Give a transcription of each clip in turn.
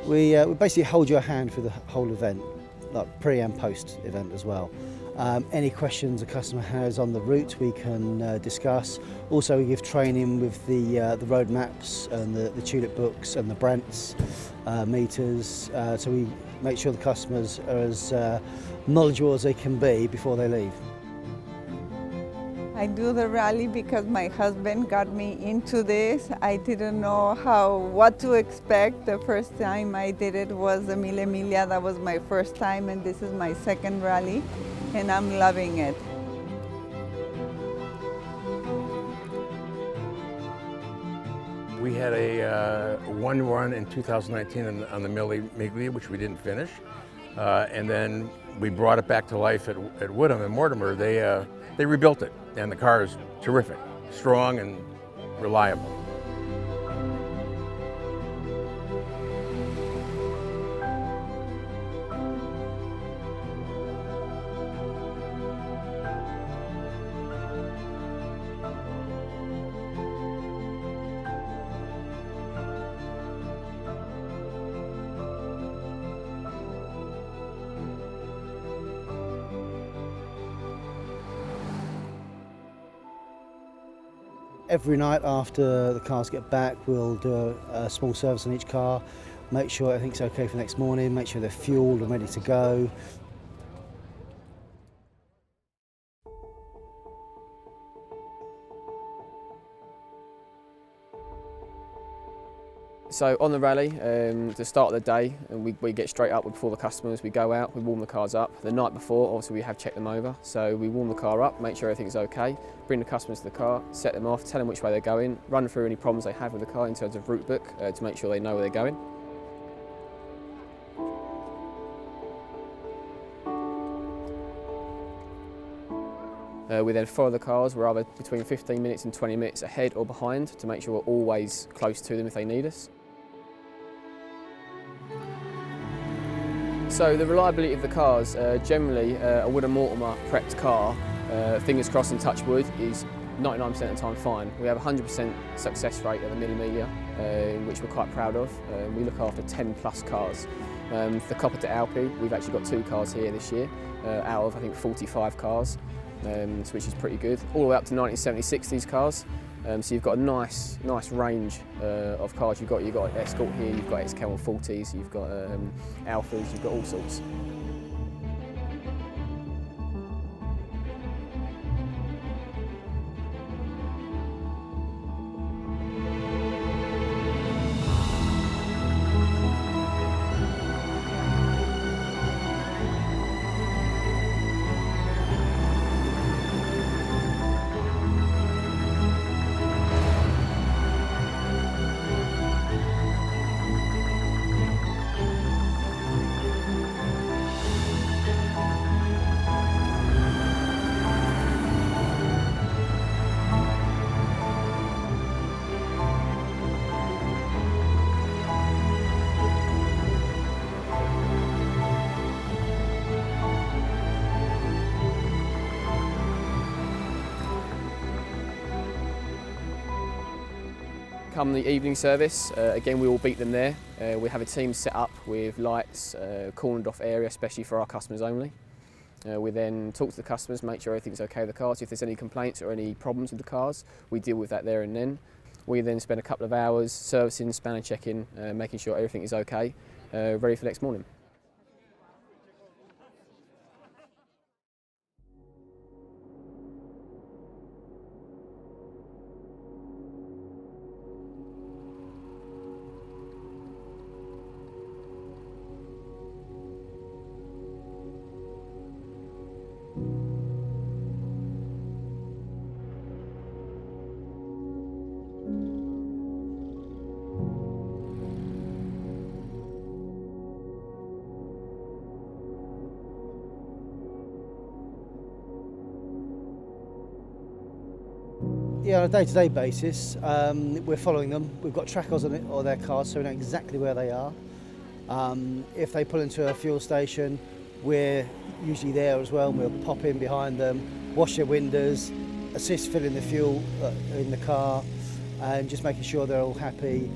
We basically hold your hand for the whole event, like pre and post event as well. Any questions a customer has on the route we can discuss. Also we give training with the road maps and the tulip books and the Brents meters, so we make sure the customers are as knowledgeable as they can be before they leave. I do the rally because my husband got me into this. I didn't know what to expect. The first time I did it was the Miglia. That was my first time, and this is my second rally, and I'm loving it. We had a one run in 2019 on the Miglia, which we didn't finish, and then we brought it back to life at Woodham Mortimer. They rebuilt it, and the car is terrific, strong and reliable. Every night after the cars get back, we'll do a small service on each car, make sure everything's okay for the next morning, make sure they're fueled and ready to go. So on the rally, to start the day, we get straight up before the customers. We go out, we warm the cars up. The night before, obviously we have checked them over. So we warm the car up, make sure everything's okay, bring the customers to the car, set them off, tell them which way they're going, run through any problems they have with the car in terms of route book to make sure they know where they're going. We then follow the cars. We're either between 15 minutes and 20 minutes ahead or behind to make sure we're always close to them if they need us. So the reliability of the cars, generally a Woodham Mortimer prepped car, fingers crossed and touch wood, is 99% of the time fine. We have a 100% success rate at the Miglia, which we're quite proud of. We look after 10 plus cars. For the Coppa Delle Alpi, we've actually got 2 cars here this year, out of I think 45 cars, which is pretty good. All the way up to 1976, these cars. So you've got a nice range of cars. You've got Escort here, you've got XK140s, you've got Alphas, you've got all sorts. Come the evening service, again we all beat them there. We have a team set up with lights, cornered off area, especially for our customers only. We then talk to the customers, make sure everything's okay with the cars. If there's any complaints or any problems with the cars, we deal with that there and then. We then spend a couple of hours servicing, spanner checking, making sure everything is okay, ready for next morning. Yeah, on a day-to-day basis, we're following them. We've got trackers on their cars, so we know exactly where they are. If they pull into a fuel station, we're usually there as well, and we'll pop in behind them, wash their windows, assist filling the fuel in the car, and just making sure they're all happy,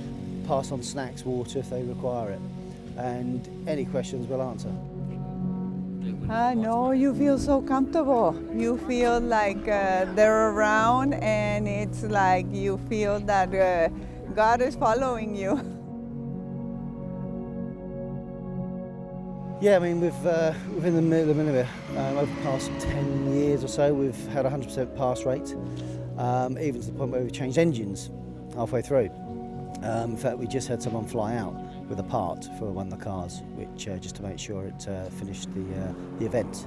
pass on snacks, water if they require it. and any questions we'll answer. No, you feel so comfortable. You feel like they're around, and it's like you feel that God is following you. Yeah, I mean, within the Miglia, over the past 10 years or so, we've had a 100% pass rate, even to the point where we've changed engines halfway through. In fact, we just had someone fly out with a part for one of the cars, which just to make sure it finished the event.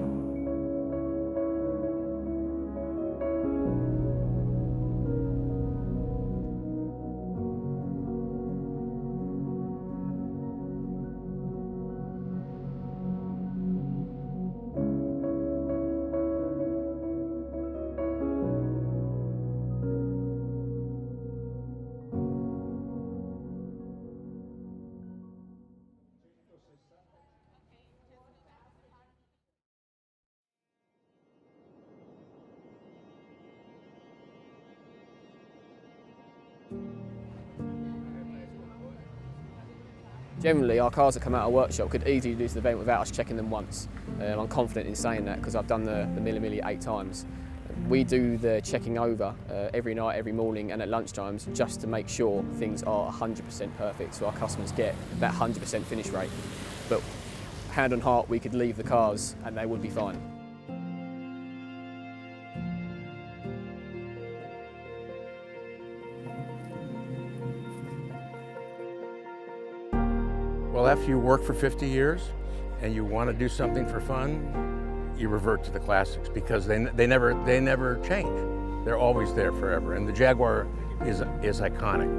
Generally, our cars that come out of workshop could easily do the event without us checking them once. I'm confident in saying that because I've done the Miglia 8 times. We do the checking over every night, every morning and at lunchtimes just to make sure things are 100% perfect so our customers get that 100% finish rate. But hand on heart, we could leave the cars and they would be fine. Well, after you work for 50 years and you want to do something for fun, you revert to the classics because they never change. They're always there forever. And the Jaguar is iconic.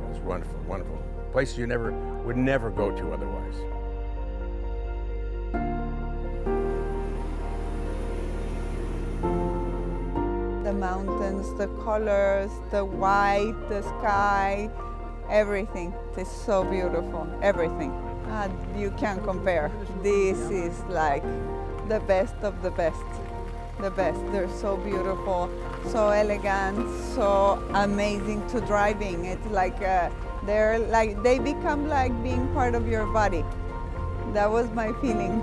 It's wonderful, wonderful. Places you would never go to otherwise. The mountains, the colors, the white, the sky, everything. It's so beautiful, everything. You can't compare. This is like the best of the best. The best. They're so beautiful, so elegant, so amazing to driving. It's like they become like being part of your body. That was my feeling.